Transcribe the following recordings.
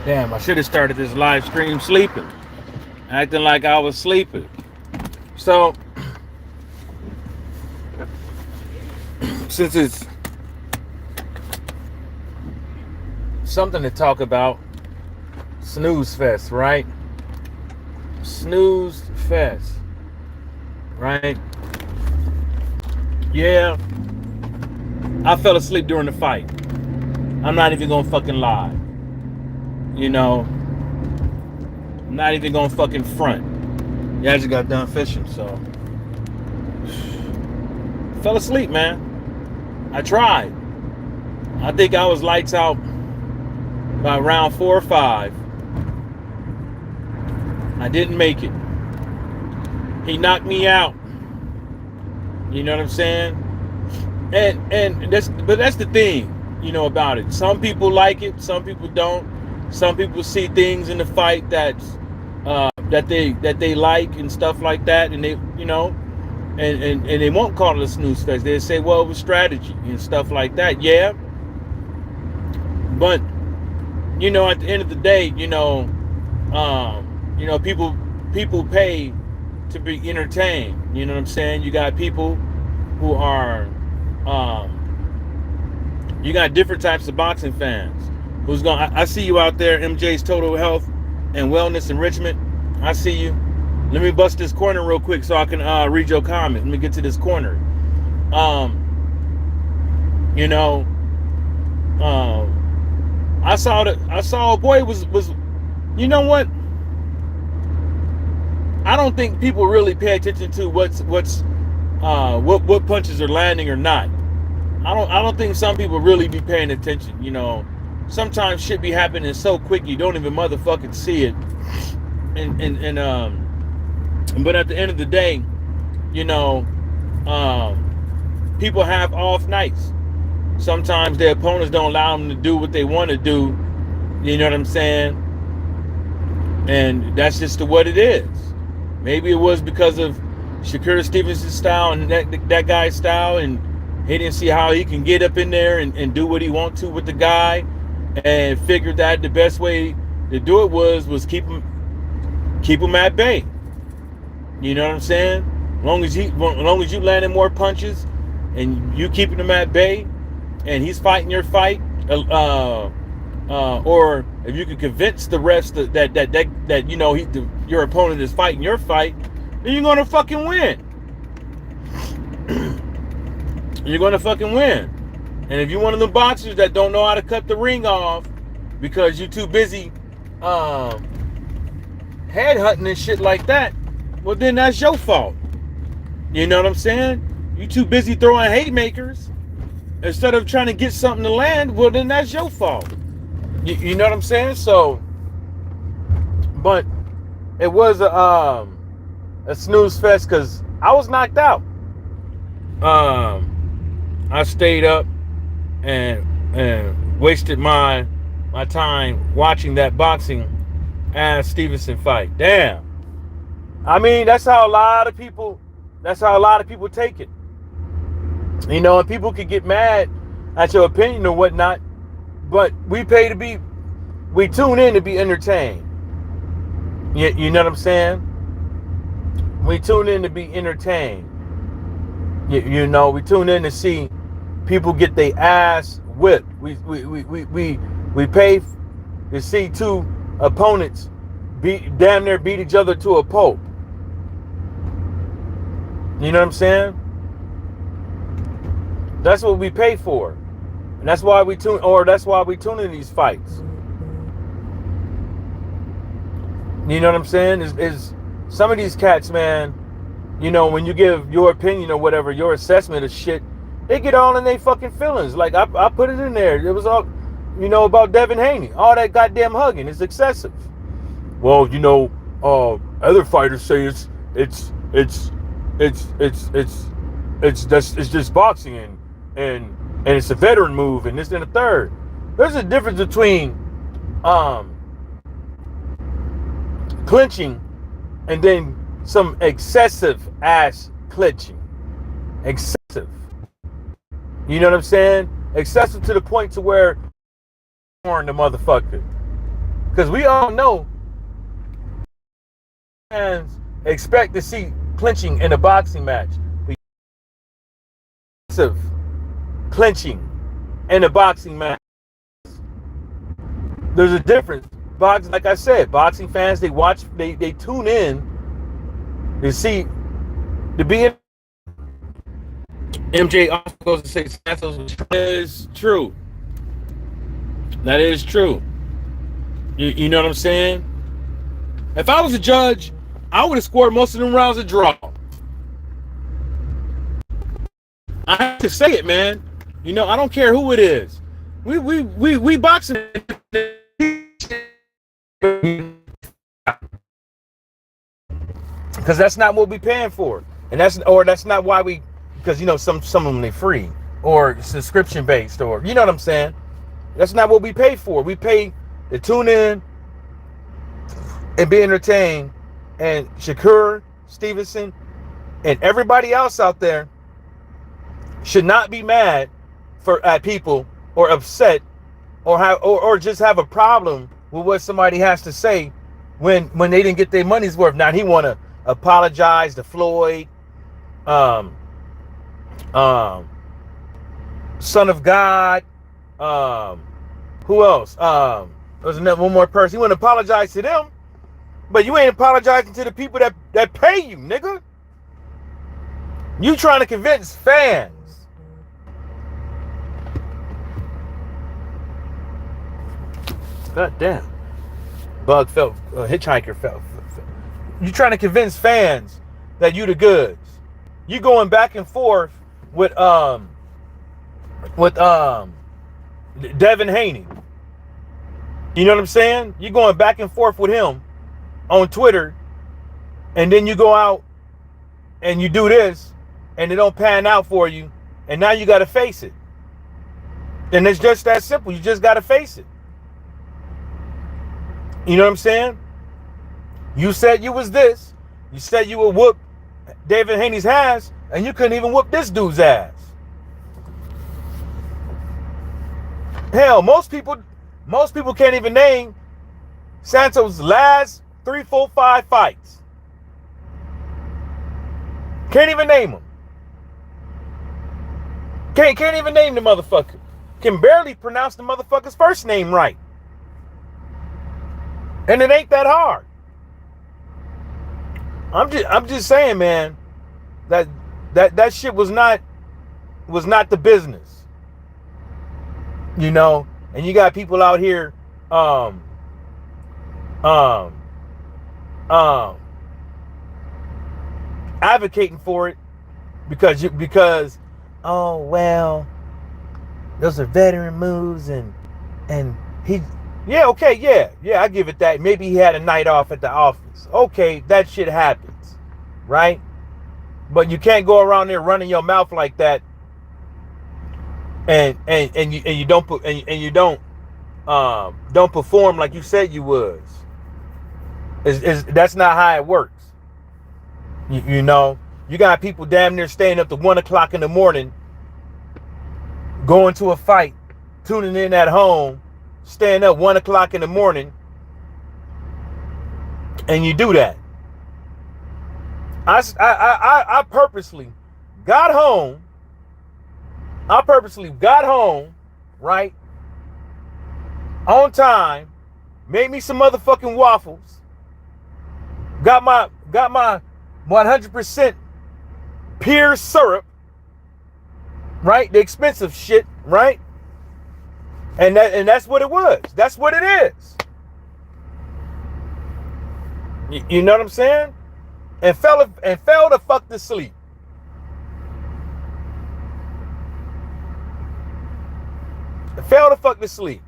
Damn, I should have started this live stream sleeping, acting like I was sleeping. So, since it's something to talk about, Snooze Fest, right? Snooze Fest, right? Yeah, I fell asleep during the fight. I'm not even gonna fucking lie. You know, I'm not even gonna fucking front. Yeah, I just got done fishing, so fell asleep, man. I tried. I think I was lights out by round 4 or 5. I didn't make it. He knocked me out. You know what I'm saying? And that's the thing, you know, about it. Some people like it, some people don't. Some people see things in the fight that they like and stuff like that, and they, you know, and they won't call it a snooze fest. They say, well, it was strategy and stuff like that. Yeah, but you know, at the end of the day, you know, people pay to be entertained. You know what I'm saying? You got people who are, you got different types of boxing fans. I see you out there, MJ's Total Health and Wellness Enrichment. I see you. Let me bust this corner real quick so I can read your comment. Let me get to this corner. You know, I saw a boy was. You know what? I don't think people really pay attention to what punches are landing or not. I don't think some people really be paying attention. You know, sometimes shit be happening so quick you don't even motherfucking see it. But at the end of the day, you know, people have off nights. Sometimes their opponents don't allow them to do what they want to do. You know what I'm saying? And that's just what it is. Maybe it was because of Shakur Stevenson's style and that guy's style, and he didn't see how he can get up in there and do what he wants to with the guy, and figured that the best way to do it was keep him at bay. You know what I'm saying? As long as you landing more punches and you keeping him at bay, and he's fighting your fight, or if you can convince the refs that you know your opponent is fighting your fight, then you're gonna fucking win. You're gonna fucking win. And if you're one of the boxers that don't know how to cut the ring off because you're too busy headhunting and shit like that, well, then that's your fault. You know what I'm saying? You too busy throwing haymakers instead of trying to get something to land, well, then that's your fault. You know what I'm saying? So, but it was a snooze fest because I was knocked out. I stayed up and wasted my time watching that boxing ass Stevenson fight. Damn. I mean, that's how a lot of people take it. You know, and people could get mad at your opinion or whatnot, but we tune in to be entertained. You know what I'm saying? We tune in to be entertained. You know, we tune in to see people get their ass whipped. We pay to see two opponents damn near beat each other to a pulp. You know what I'm saying? That's what we pay for. And that's why we tune in these fights. You know what I'm saying? Is some of these cats, man, you know, when you give your opinion or whatever, your assessment of shit, they get all in their fucking feelings. Like I put it in there. It was all, you know, about Devin Haney. All that goddamn hugging is excessive. Well, you know, other fighters say it's just boxing and it's a veteran move and this and the third. There's a difference between clinching and then some excessive ass clinching. Excessive. You know what I'm saying? Excessive to the point to where the motherfucker. Because we all know fans expect to see clinching in a boxing match. But clinching in a boxing match. There's a difference. Like I said, boxing fans, they watch, they tune in to see, to be in. MJ also goes to say Santos is true. That is true. You know what I'm saying? If I was a judge, I would have scored most of them rounds a draw. I have to say it, man. You know, I don't care who it is. We boxing because that's not what we paying for, and that's not why we. Because you know some of them they free or subscription based, or you know what I'm saying. That's not what we pay for. We pay to tune in and be entertained. And Shakur Stevenson and everybody else out there should not be mad at people or upset or just have a problem with what somebody has to say when they didn't get their money's worth. Now he want to apologize to Floyd, Son of God, who else? There's one more person. You want to apologize to them, but you ain't apologizing to the people that pay you, nigga. You trying to convince fans. God damn. Bug fell, hitchhiker fell. You trying to convince fans that you the goods. You going back and forth with Devin Haney. You know what I'm saying? You going back and forth with him on Twitter, and then you go out and you do this, and it don't pan out for you, and now you got to face it. And it's just that simple. You just got to face it. You know what I'm saying? You said you was this. You said you would whoop David Haney's ass, and you couldn't even whoop this dude's ass. Hell, most people can't even name Santos' last 3, 4, 5 fights. Can't even name them. Can't even name the motherfucker. Can barely pronounce the motherfucker's first name right. And it ain't that hard. I'm just saying, man, that shit was not the business. You know, and you got people out here advocating for it because oh well, those are veteran moves and he yeah, I give it that. Maybe he had a night off at the office. Okay, that shit happens, right? But you can't go around there running your mouth like that and you don't perform like you said you was. That's not how it works. You know, you got people damn near staying up to 1 o'clock in the morning, going to a fight, tuning in at home, staying up 1 o'clock in the morning, and you do that. I purposely got home. Right, on time, made me some motherfucking waffles, got my 100% pure syrup, right, the expensive shit, right, and that's what it was. That's what it is. You know what I'm saying? And fell the fuck to sleep. Fell the fuck to sleep.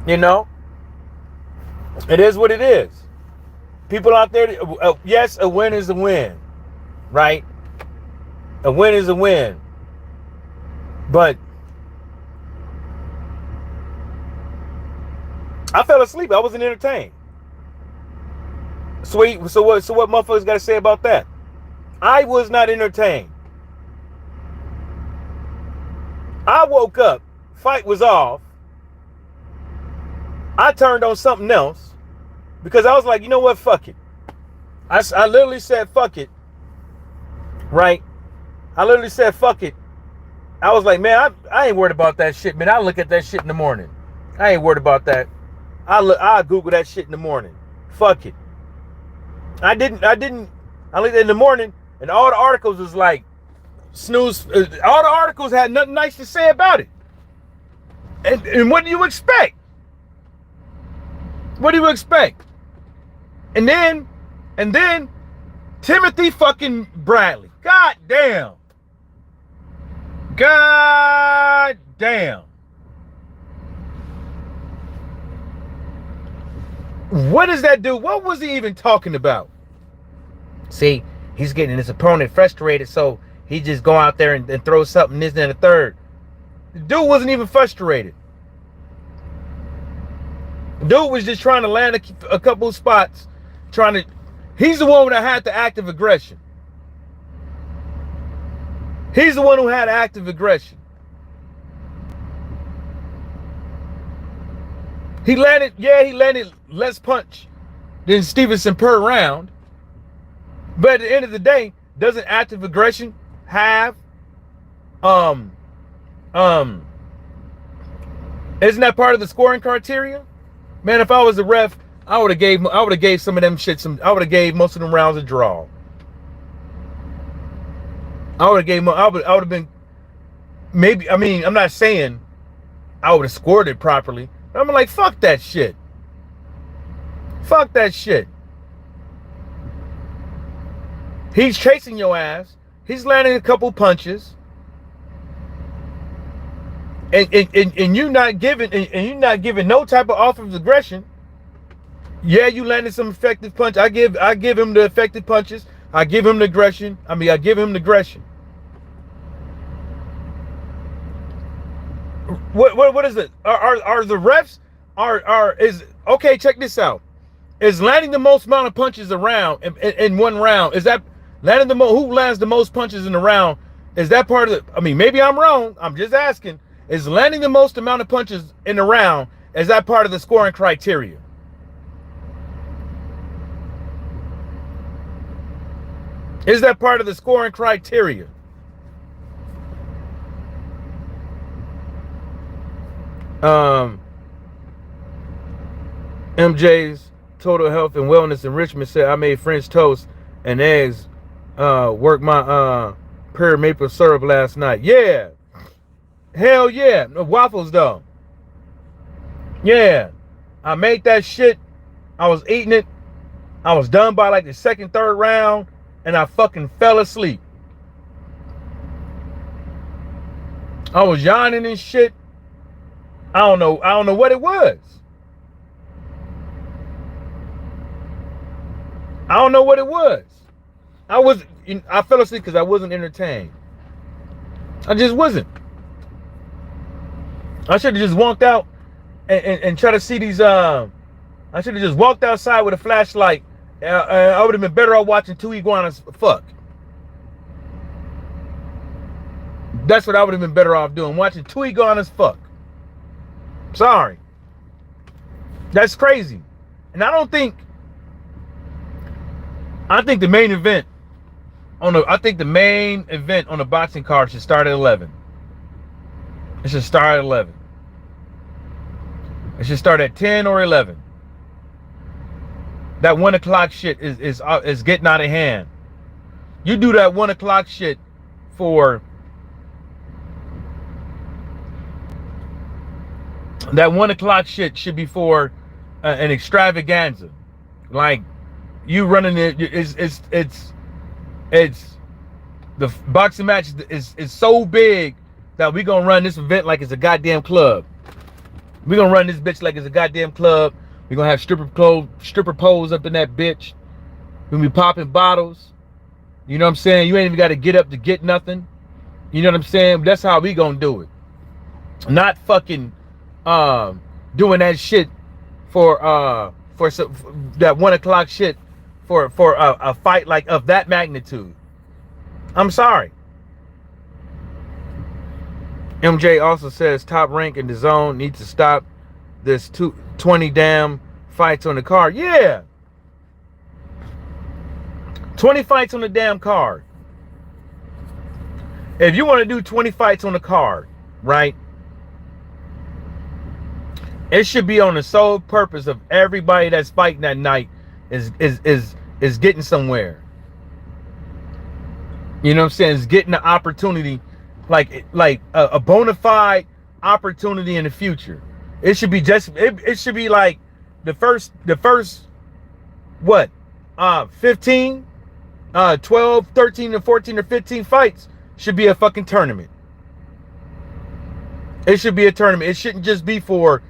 You know? It is what it is. People out there, yes, a win is a win. Right? A win is a win. But I fell asleep. I wasn't entertained. Sweet. So what motherfuckers got to say about that? I was not entertained. I woke up, fight was off. I turned on something else because I was like, you know what, fuck it. I literally said fuck it, right? I literally said fuck it. I was like, man, I ain't worried about that shit, man. I'll look at that shit in the morning. I ain't worried about that. I'll Google that shit in the morning. Fuck it. I looked at it in the morning, and all the articles was like, Snooze, all the articles had nothing nice to say about it. And what do you expect? What do you expect? And then Timothy fucking Bradley. God damn. God damn. What does that do? What was he even talking about? See, he's getting his opponent frustrated, so he just go out there and throw something, this and the third. The dude wasn't even frustrated. Dude was just trying to land a couple of spots, he's the one that had the active aggression. He's the one who had active aggression. He landed less punch than Stevenson per round. But at the end of the day, doesn't active aggression have isn't that part of the scoring criteria? Man, if I was a ref, I would have gave some of them shit I would have gave most of them rounds a draw. I would have been maybe, I mean, I'm not saying I would have scored it properly. But I'm like, fuck that shit. Fuck that shit. He's chasing your ass. He's landing a couple punches. And you're not giving no type of offensive aggression. Yeah, you landed some effective punch. I give him the effective punches. I give him the aggression. I give him the aggression. What is it? Are the refs okay? Check this out. Is landing the most amount of punches around in one round? Is that landing who lands the most punches in a round? Is that part of the? I mean, maybe I'm wrong. I'm just asking. Is landing the most amount of punches in a round? Is that part of the scoring criteria? Is that part of the scoring criteria? MJ's Total Health and Wellness Enrichment said, I made French toast and eggs, worked my pear maple syrup last night. Yeah. Hell yeah. Waffles though. Yeah. I made that shit. I was eating it. I was done by like the second, third round, and I fucking fell asleep. I was yawning and shit. I don't know what it was. I don't know what it was. I fell asleep because I wasn't entertained. I just wasn't. I should have just walked out and try to see these. I should have just walked outside with a flashlight. I would have been better off watching two iguanas fuck. That's what I would have been better off doing, watching two iguanas fuck. Sorry. That's crazy. And I think the main event on the boxing card should start at 11. It should start at 11. It should start at 10 or 11. That 1 o'clock shit is getting out of hand. You do that 1 o'clock shit for that 1 o'clock shit should be for an extravaganza. Like you running it, it's the boxing match is so big that we gonna run this event like it's a goddamn club. We gonna run this bitch like it's a goddamn club. We gonna have stripper poles up in that bitch. We gonna be popping bottles. You know what I'm saying? You ain't even got to get up to get nothing. You know what I'm saying? That's how we gonna do it. Not fucking doing that shit for that 1 o'clock shit for a fight like of that magnitude. I'm sorry. MJ also says Top Rank and the Zone needs to stop there's 20 damn fights on the card. Yeah. 20 fights on the damn card. If you want to do 20 fights on the card, right? It should be on the sole purpose of everybody that's fighting that night is getting somewhere. You know what I'm saying? Is getting the opportunity, like a bona fide opportunity in the future. It should be it should be like the first what? 15, 12, 13, or 14 or 15 fights should be a fucking tournament. It should be a tournament. It shouldn't just be for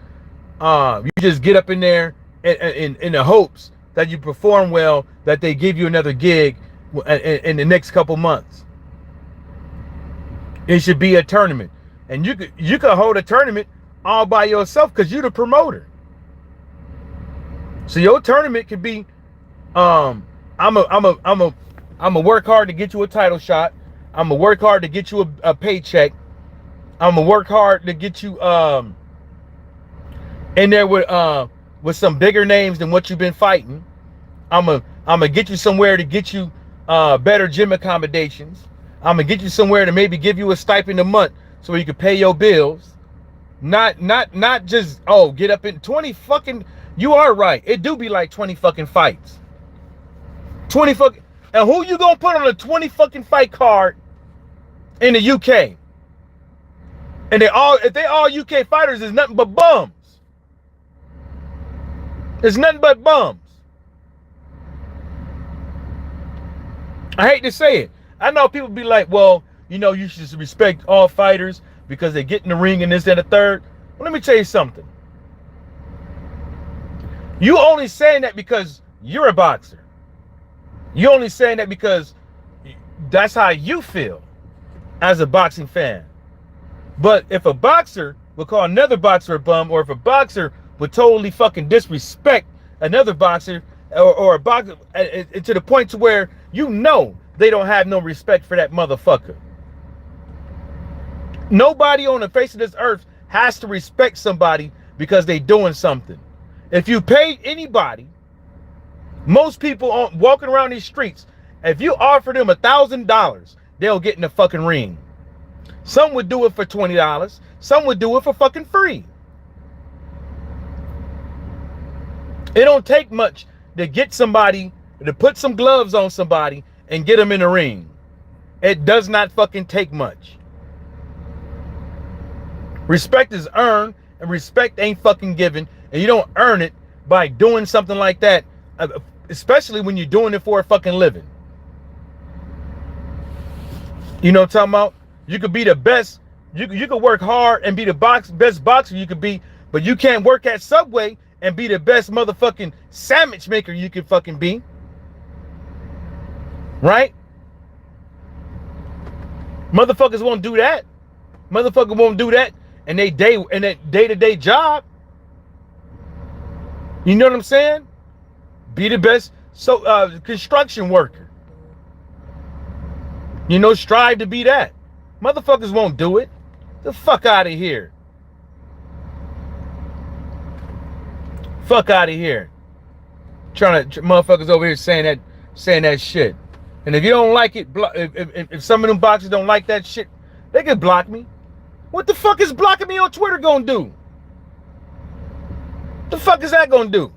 you just get up in there in the hopes that you perform well, that they give you another gig in the next couple months. It should be a tournament, and you could hold a tournament all by yourself because you're the promoter. So your tournament could be, I'm a work hard to get you a title shot. I'm gonna work hard to get you a paycheck. I'm gonna work hard to get you in there with some bigger names than what you've been fighting. I'm gonna get you somewhere to get you better gym accommodations. I'm gonna get you somewhere to maybe give you a stipend a month so you can pay your bills. Not just get up in 20 fucking. You are right. It do be like 20 fucking fights. 20 fucking. And who you gonna put on a 20 fucking fight card in the UK? And if they all UK fighters, is nothing but bums. It's nothing but bums. I hate to say it. I know people be like, well, you should respect all fighters because they get in the ring and this and the third. Well, let me tell you something. You only saying that because you're a boxer. You only saying that because that's how you feel as a boxing fan. But if a boxer would call another boxer a bum, or if a boxer would totally fucking disrespect another boxer or a boxer to the point to where they don't have no respect for that motherfucker. Nobody on the face of this earth has to respect somebody because they doing something. If you paid anybody, most people walking around these streets, if you offer them $1,000, they'll get in the fucking ring. Some would do it for $20. Some would do it for fucking free. It don't take much to get somebody, to put some gloves on somebody and get them in the ring. It does not fucking take much. Respect is earned, and respect ain't fucking given, and you don't earn it by doing something like that, especially when you're doing it for a fucking living. You know what I'm talking about? You could be the best, you could work hard and be the best boxer you could be, but you can't work at Subway and be the best motherfucking sandwich maker you could fucking be. Right? Motherfuckers won't do that. Motherfuckers won't do that in that day-to-day job. You know what I'm saying? Be the best construction worker. Strive to be that. Motherfuckers won't do it. The fuck out of here. Fuck out of here. Motherfuckers over here saying that shit. And if you don't like it, if some of them boxers don't like that shit, they can block me. What the fuck is blocking me on Twitter gonna do? The fuck is that gonna do?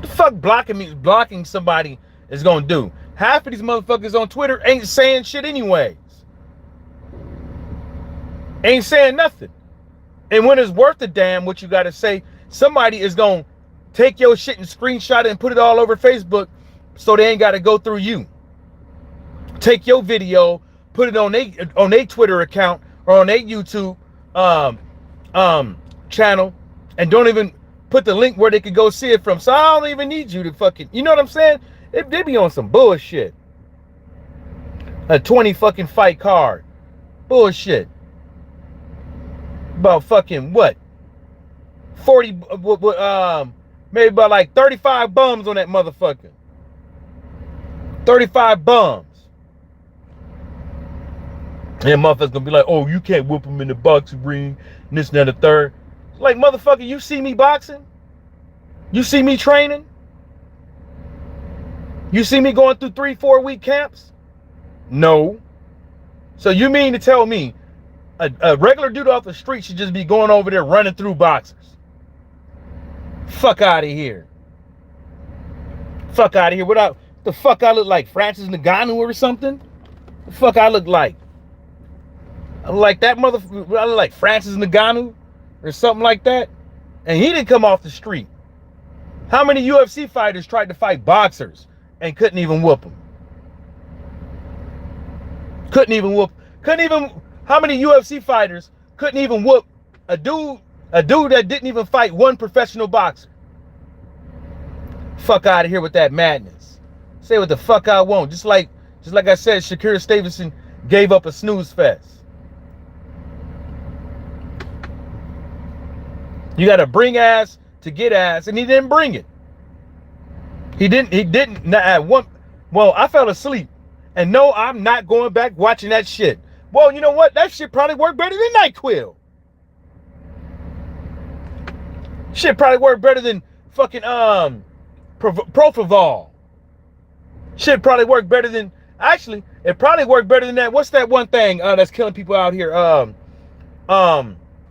The fuck blocking somebody is gonna do? Half of these motherfuckers on Twitter ain't saying shit anyways. Ain't saying nothing. And when it's worth a damn what you gotta say, somebody is gonna take your shit and screenshot it and put it all over Facebook so they ain't gotta go through you. Take your video, put it on their Twitter account or on their YouTube channel, and don't even put the link where they could go see it from. So I don't even need you to fucking, you know what I'm saying? They be on some bullshit. A 20 fucking fight card. Bullshit. About fucking what? 40, maybe about like 35 bums on that motherfucker. 35 bums. And motherfuckers gonna be like, oh, you can't whoop him in the boxing ring, and this and that, the third. Like, motherfucker, you see me boxing? You see me training? You see me going through 3-4 week camps? No. So you mean to tell me a regular dude off the street should just be going over there running through boxers? Fuck out of here. Fuck out of here. What the fuck I look like? Francis Ngannou or something? The fuck I look like? I look like that motherfucker. I look like Francis Ngannou or something like that. And he didn't come off the street. How many UFC fighters tried to fight boxers and couldn't even whoop them? How many UFC fighters couldn't even whoop a dude that didn't even fight one professional boxer? Fuck out of here with that madness. Say what the fuck I want. Just like I said, Shakira Stevenson gave up a snooze fest. You gotta bring ass to get ass, and he didn't bring it. He didn't at one. Well, I fell asleep. And no, I'm not going back watching that shit. Well, you know what? That shit probably worked better than NyQuil. Shit probably worked better than fucking Propofol. Shit probably worked better than, actually, it probably worked better than that. What's that one thing that's killing people out here?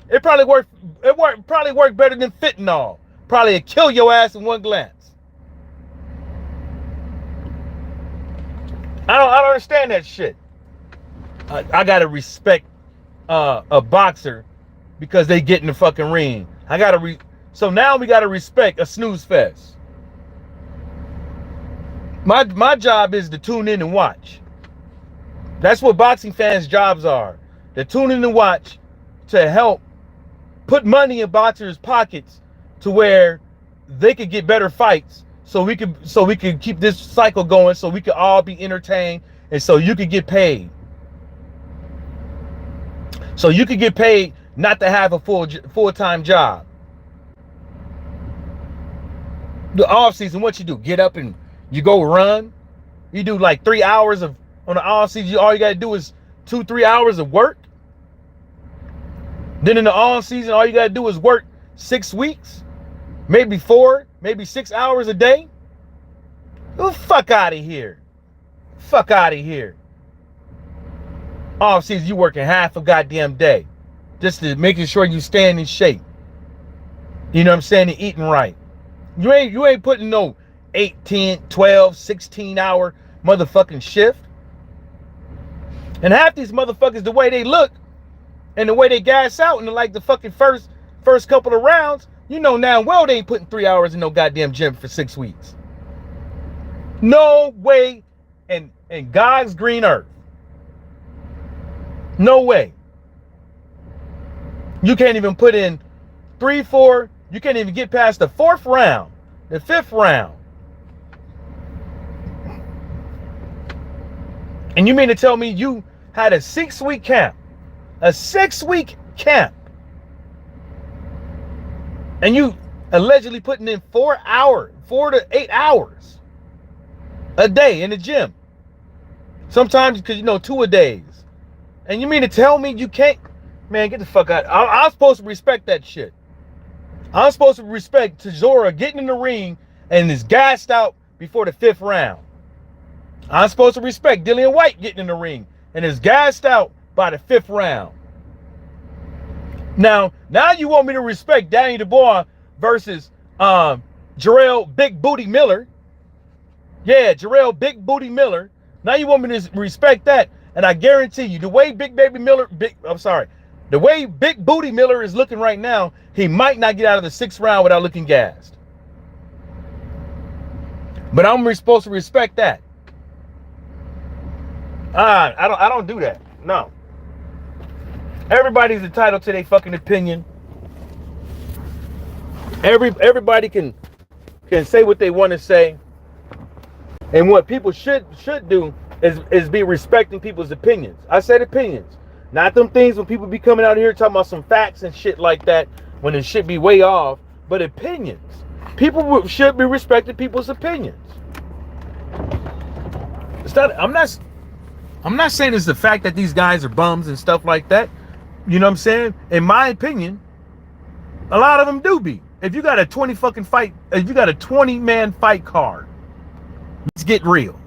It probably worked better than fentanyl. Probably it'd kill your ass in one glance. I don't understand that shit. I gotta respect a boxer because they get in the fucking ring. So now we gotta respect a snooze fest. My job is to tune in and watch. That's what boxing fans' jobs are. To tune in and watch, to help put money in boxers' pockets to where they could get better fights. So we could keep this cycle going, so we could all be entertained, and so you could get paid. So you could get paid not to have a full-time job. The off season, what you do? Get up and you go run. You do like 3 hours on the off season. All you gotta do is 2-3 hours of work. Then in the on season, all you gotta do is work 6 weeks, maybe 4, maybe 6 hours a day. Oh, fuck out of here. Fuck out of here. Off season, you working half a goddamn day just to making sure you staying in shape. You know what I'm saying? And eating right. You ain't putting no 8, 10, 12, 16 hour motherfucking shift. And half these motherfuckers, the way they look and the way they gas out in like the fucking first couple of rounds, you know now well they ain't putting 3 hours in no goddamn gym for 6 weeks. No way in God's green earth. No way. You can't even put in 3, 4. You can't even get past the 4th round, the 5th round. And you mean to tell me you had a 6-week camp? A 6-week camp. And you allegedly putting in 4 to 8 hours a day in the gym. Sometimes, because 2 a days. And you mean to tell me you can't? Man, get the fuck out. I'm supposed to respect that shit. I'm supposed to respect Tazora getting in the ring and is gassed out before the 5th round. I'm supposed to respect Dillian White getting in the ring and is gassed out by the 5th round. Now you want me to respect Danny Dubois versus Jarrell Big Booty Miller. Yeah, Jarrell Big Booty Miller. Now you want me to respect that, and I guarantee you, the way Big Booty Miller is looking right now, he might not get out of the 6th round without looking gassed. But I'm supposed to respect that. I don't do that. No. Everybody's entitled to their fucking opinion. Everybody can say what they want to say. And what people should do is be respecting people's opinions. I said opinions. Not them things when people be coming out here talking about some facts and shit like that when it should be way off, but opinions. People should be respecting people's opinions. I'm not saying it's the fact that these guys are bums and stuff like that. You know what I'm saying? In my opinion, A lot of them do be. If you got a 20 fucking fight, if you got a 20-man fight card, let's get real.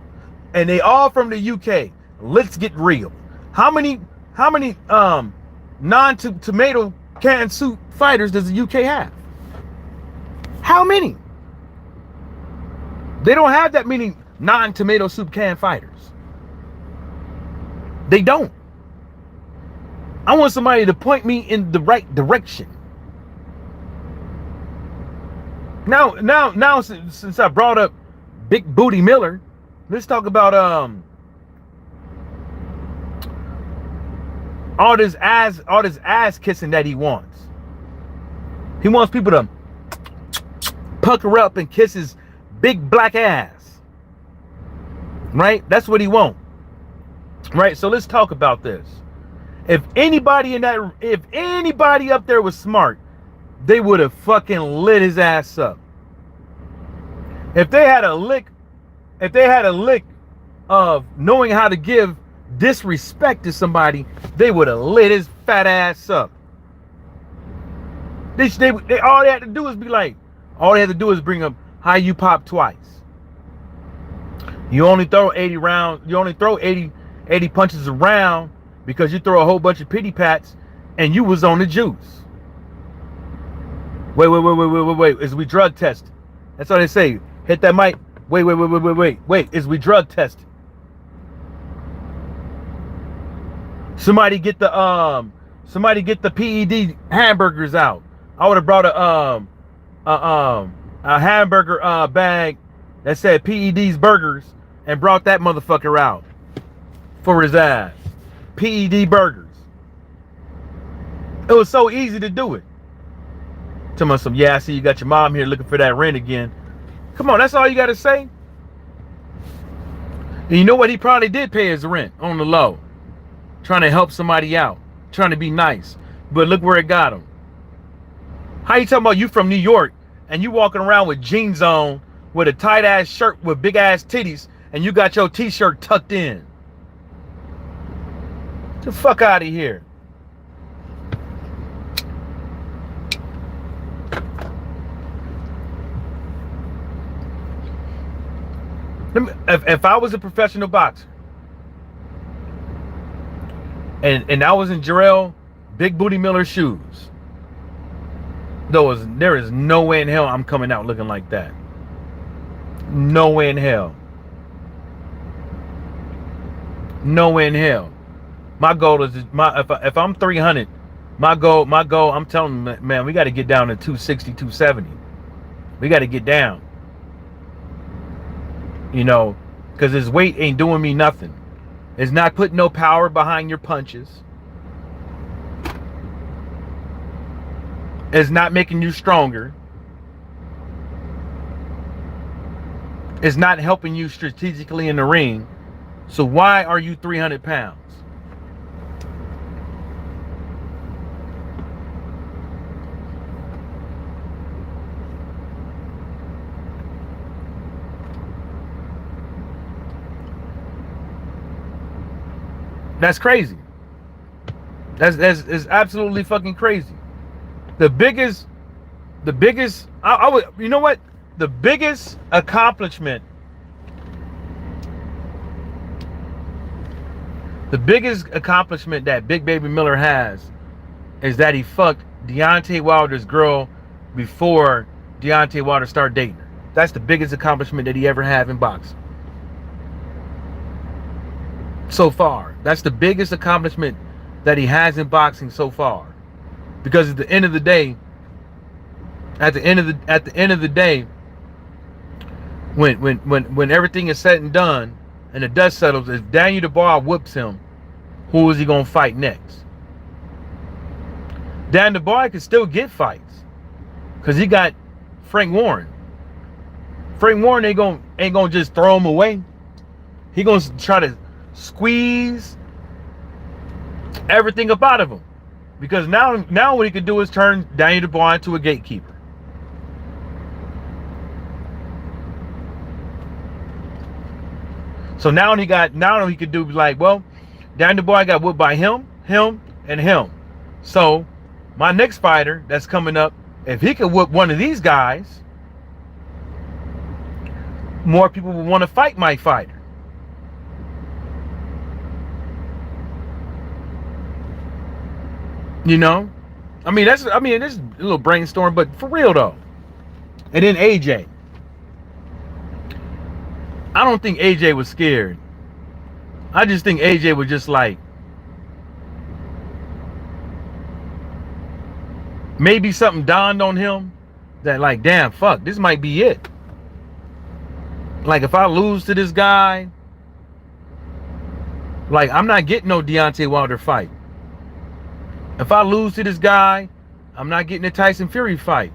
And they all from the UK. Let's get real. How many non-tomato canned soup fighters does the UK have? How many? They don't have that many non-tomato soup can fighters. They don't. I want somebody to point me in the right direction. Now, since I brought up Big Booty Miller, let's talk about all this ass kissing that he wants. He wants people to pucker up and kiss his big black ass. Right? That's what he wants. Right? So let's talk about this. If anybody up there was smart, they would have fucking lit his ass up. If they had a lick of knowing how to give disrespect to somebody, they would have lit his fat ass up. They all they had to do is be like, all they had to do is bring up how you pop twice. You only throw 80 rounds, you only throw 80 punches around because you throw a whole bunch of pity pats and you was on the juice. Wait, is we drug tested? That's all they say. Hit that mic. Wait, is we drug tested? Somebody get the PED hamburgers out. I would have brought a hamburger bag that said PED's burgers and brought that motherfucker out for his ass. PED burgers. It was so easy to do it. Tell me some, yeah, I see you got your mom here looking for that rent again. Come on, that's all you got to say. And you know what? He probably did pay his rent on the low. Trying to help somebody out. Trying to be nice. But look where it got him. How you talking about you from New York and you walking around with jeans on with a tight ass shirt with big ass titties and you got your t-shirt tucked in? Get the fuck out of here. If I was a professional boxer and I was in Jarrell Big Booty Miller's shoes, there is no way in hell I'm coming out looking like that. No way in hell. No way in hell. My goal is if I'm 300, my goal, I'm telling them, man, we got to get down to 260, 270. We got to get down. You know, because his weight ain't doing me nothing. It's not putting no power behind your punches. It's not making you stronger. It's not helping you strategically in the ring. So why are you 300 pounds? That's crazy. That's absolutely fucking crazy. The biggest, I would, you know what? The biggest accomplishment that Big Baby Miller has is that he fucked Deontay Wilder's girl before Deontay Wilder started dating her. That's the biggest accomplishment that he ever had in boxing. So far. That's the biggest accomplishment that he has in boxing so far. Because at the end of the day, when everything is said and done and the dust settles, if Daniel Dubois whoops him, who is he gonna fight next? Daniel Dubois can still get fights. Cause he got Frank Warren. Frank Warren ain't gonna just throw him away. He gonna try to squeeze everything up out of him, because now what he could do is turn Daniel Dubois into a gatekeeper. So now he could do like, well, Daniel Dubois got whooped by him, and him. So my next fighter that's coming up if he could whoop one of these guys, more people would want to fight Mike Fighter. You know? I mean, this is a little brainstorm, but for real though. And then AJ. I don't think AJ was scared. I just think AJ was just like, maybe something dawned on him that like, damn, fuck, this might be it. Like, if I lose to this guy, like, I'm not getting no Deontay Wilder fight. If I lose to this guy, I'm not getting a Tyson Fury fight.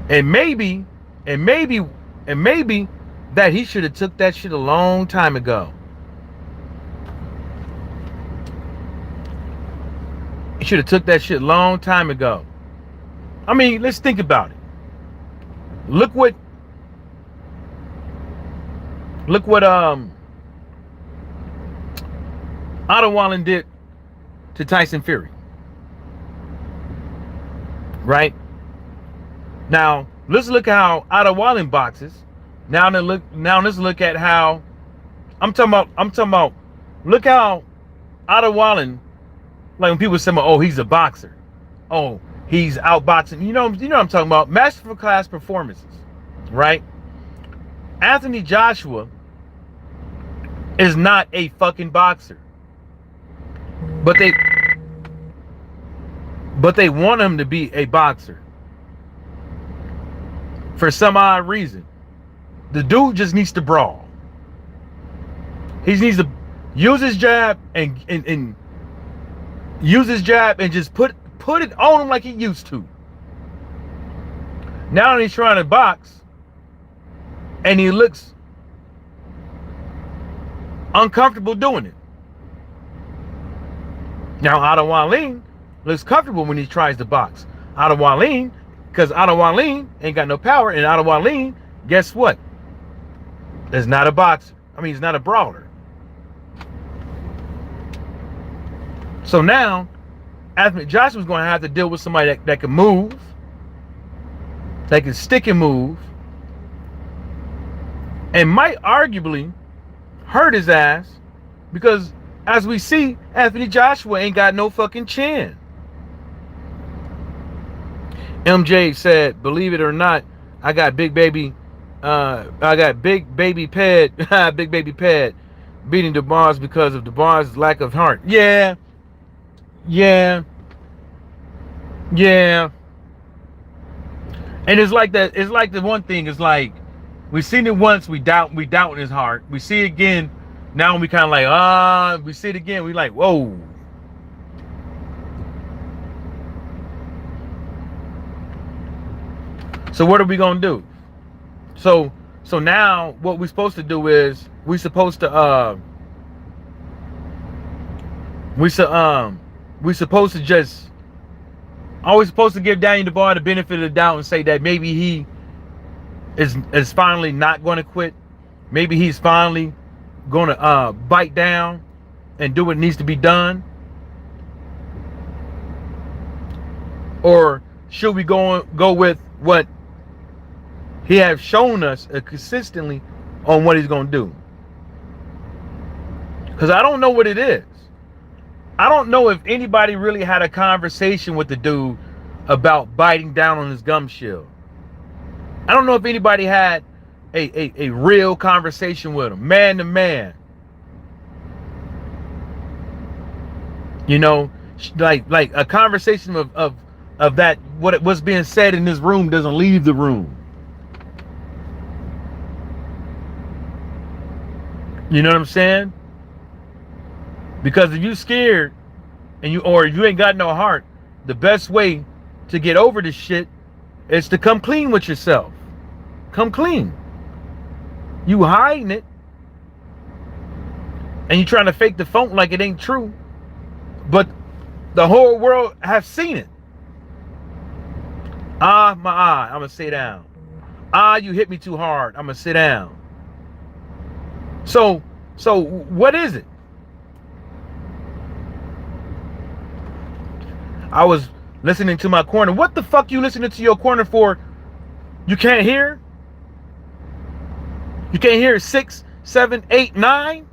And maybe that he should have took that shit a long time ago. He should have took that shit a long time ago. I mean, let's think about it. Look what Otto Wallen did to Tyson Fury. Right? Now, let's look at how Otto Wallen boxes. Now let's look at how I'm talking about look how Otto Wallen, like when people say, oh, he's a boxer. Oh, he's outboxing. You know what I'm talking about. Masterful class performances. Right? Anthony Joshua is not a fucking boxer. But they want him to be a boxer. For some odd reason. The dude just needs to brawl. He needs to use his jab and use his jab and just put it on him like he used to. Now he's trying to box and he looks uncomfortable doing it. Now Otto Wallen looks comfortable when he tries to box. Otto Wallen, because Otto Wallen ain't got no power, and Otto Wallen, guess what? Is not a boxer. I mean, he's not a brawler. So now, Anthony Joshua's going to have to deal with somebody that can move, that can stick and move, and might arguably hurt his ass, because as we see, Anthony Joshua ain't got no fucking chin. MJ said, believe it or not, I got big baby Pad big baby Pad beating DeBar's because of DeBar's lack of heart. Yeah. And it's like that. It's like the one thing is like, we've seen it once, we doubt in his heart. We see it again. Now we kind of like, we see it again. We like, whoa. So what are we gonna do? So now what we're supposed to do is we're supposed to just always supposed to give Daniel DeBar the benefit of the doubt and say that maybe he is finally not going to quit. Maybe he's finally going to bite down and do what needs to be done. Or should we go with what he has shown us consistently on what he's going to do? Because I don't know what it is. I don't know if anybody really had a conversation with the dude about biting down on his gum shield. I don't know if anybody had a real conversation with him, man to man. You know, like a conversation of that what's being said in this room doesn't leave the room. You know what I'm saying? Because if you scared and you ain't got no heart, the best way to get over this shit is to come clean with yourself. Come clean. You hiding it and you trying to fake the funk like it ain't true, but the whole world has seen it. My eye, I'm gonna sit down. You hit me too hard, I'm gonna sit down. So what is it? I was listening to my corner. What the fuck you listening to your corner for? You can't hear? You can't hear 6, 7, 8, 9?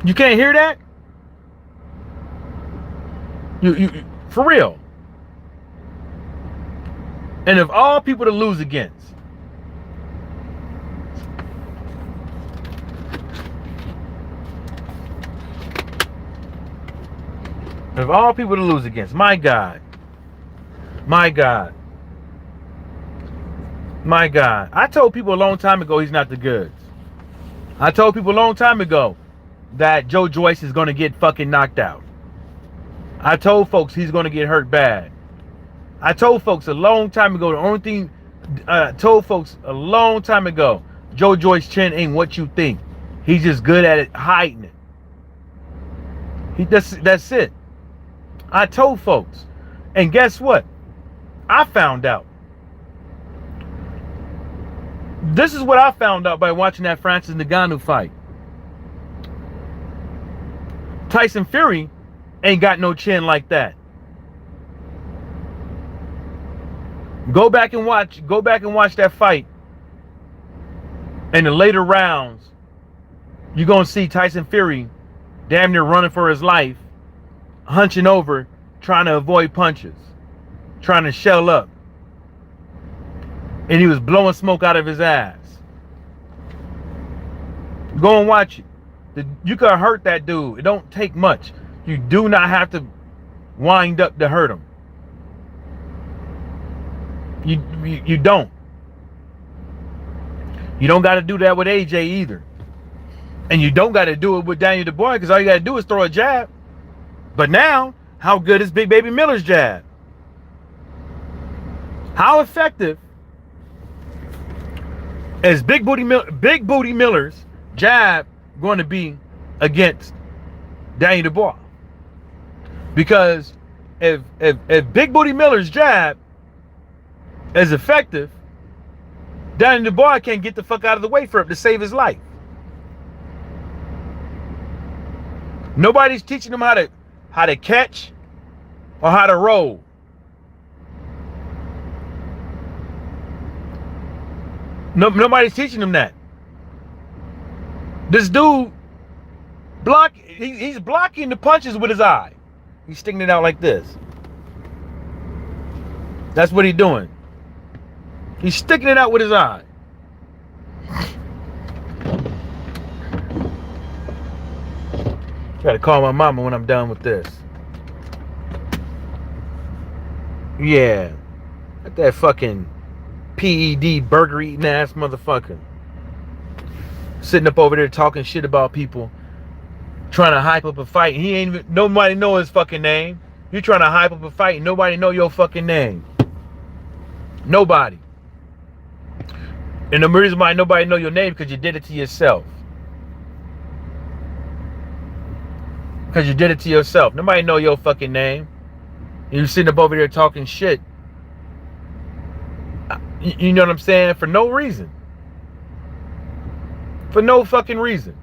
You can't hear that? You for real. And of all people to lose against, of all people to lose against, my God, my God, my God. I told people a long time ago he's not the goods. I told people a long time ago that Joe Joyce is going to get fucking knocked out. I told folks he's going to get hurt bad. I told folks a long time ago, the only thing I told folks a long time ago, Joe Joyce's chin ain't what you think. He's just good at it, hiding it. That's it. I told folks. And guess what? I found out. This is what I found out by watching that Francis Ngannou fight. Tyson Fury ain't got no chin like that. Go back and watch that fight. In the later rounds, you're gonna see Tyson Fury damn near running for his life, hunching over, trying to avoid punches, trying to shell up. And he was blowing smoke out of his ass. Go and watch it. You could hurt that dude. It don't take much. You do not have to wind up to hurt him. You don't. You don't got to do that with AJ either. And you don't got to do it with Daniel Dubois, because all you got to do is throw a jab. But now, how good is Big Baby Miller's jab? How effective is Big Booty Miller's jab going to be against Daniel Dubois? Because if Big Booty Miller's jab is effective, Daniel Dubois can't get the fuck out of the way for him to save his life. Nobody's teaching him how to catch or how to roll. Nobody's teaching him that. This dude he's blocking the punches with his eye. He's sticking it out like this. That's what he's doing. He's sticking it out with his eye. Try to call my mama when I'm done with this. Yeah. Like that fucking PED burger eating ass motherfucker. Sitting up over there talking shit about people. Trying to hype up a fight. He ain't even, nobody know his fucking name. You're trying to hype up a fight and nobody know your fucking name. Nobody. And the reason why nobody know your name because you did it to yourself. Because you did it to yourself. Nobody know your fucking name. And you're sitting up over there talking shit. You know what I'm saying? For no reason. For no fucking reason.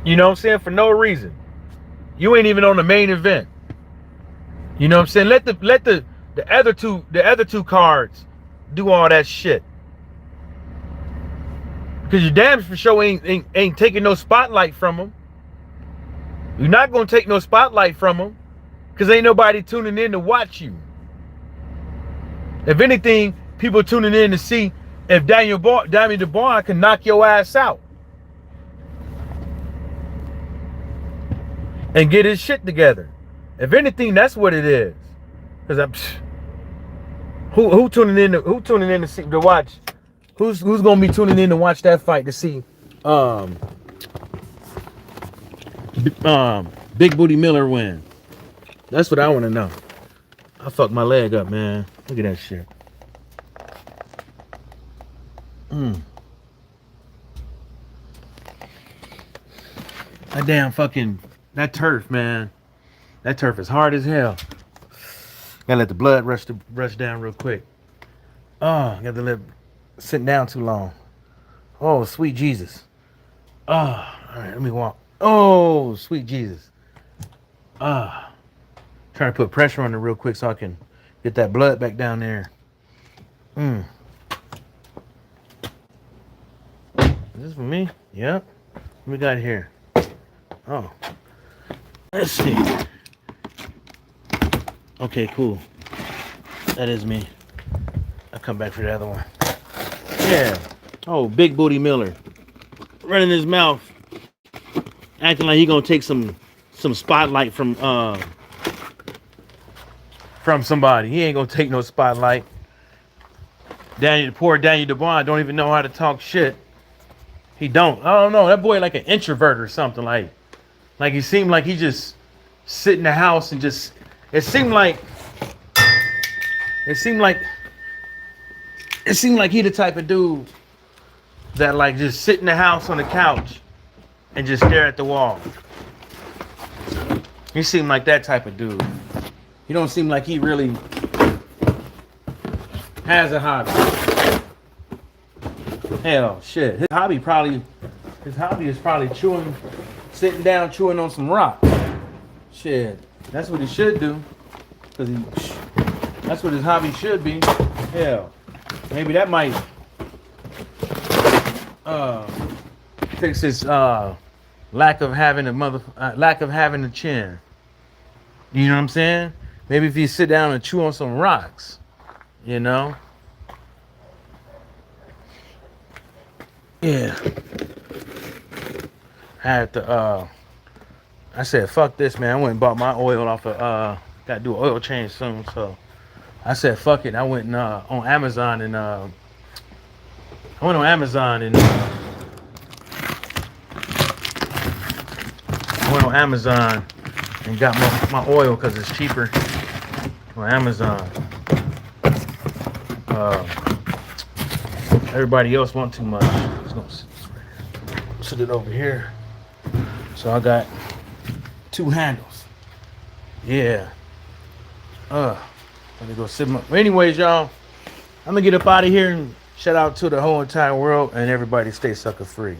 You know what I'm saying? For no reason. You ain't even on the main event. You know what I'm saying? Let the other two cards do all that shit. Because you damn for sure ain't taking no spotlight from them. You're not gonna take no spotlight from them. Because ain't nobody tuning in to watch you. If anything, people tuning in to see if Daniel Dubois can knock your ass out. And get his shit together. If anything, that's what it is. Because I'm who tuning in to see, to watch? Who's gonna be tuning in to watch that fight to see Big Booty Miller win? That's what I want to know. I fucked my leg up, man. Look at that shit. That damn fucking that turf, man. That turf is hard as hell. Gotta let the blood rush down real quick. Oh, gotta let sitting down too long. Oh, sweet Jesus. Oh, All right, let me walk. Oh, sweet Jesus. Trying to put pressure on it real quick so I can get that blood back down there. Is this for me? Yep. What we got here? Oh. Let's see. Okay, cool. That is me. I'll come back for the other one. Yeah. Oh, Big Booty Miller. Running his mouth. Acting like he gonna take some spotlight from somebody. He ain't gonna take no spotlight. Poor Daniel DeBon don't even know how to talk shit. He don't. I don't know. That boy like an introvert or something. Like he seemed like he just sit in the house and just. It seemed like he the type of dude that like just sit in the house on the couch and just stare at the wall. He seemed like that type of dude. He don't seem like he really has a hobby. Hell, shit. His hobby is probably sitting down chewing on some rock. Shit, that's what he should do. That's what his hobby should be. Hell, maybe that might fix his lack of having a chin. You know what I'm saying? Maybe if you sit down and chew on some rocks, you know? Yeah. I said, fuck this, man. I went and bought my oil off got to do an oil change soon, so I said, fuck it. I went on Amazon and got my oil because it's cheaper on Amazon. Everybody else want too much. Just gonna sit it over here. So I got 2 handles. Yeah. Let me go sit my. Anyways, y'all, I'm gonna get up out of here and shout out to the whole entire world and everybody stay sucker free.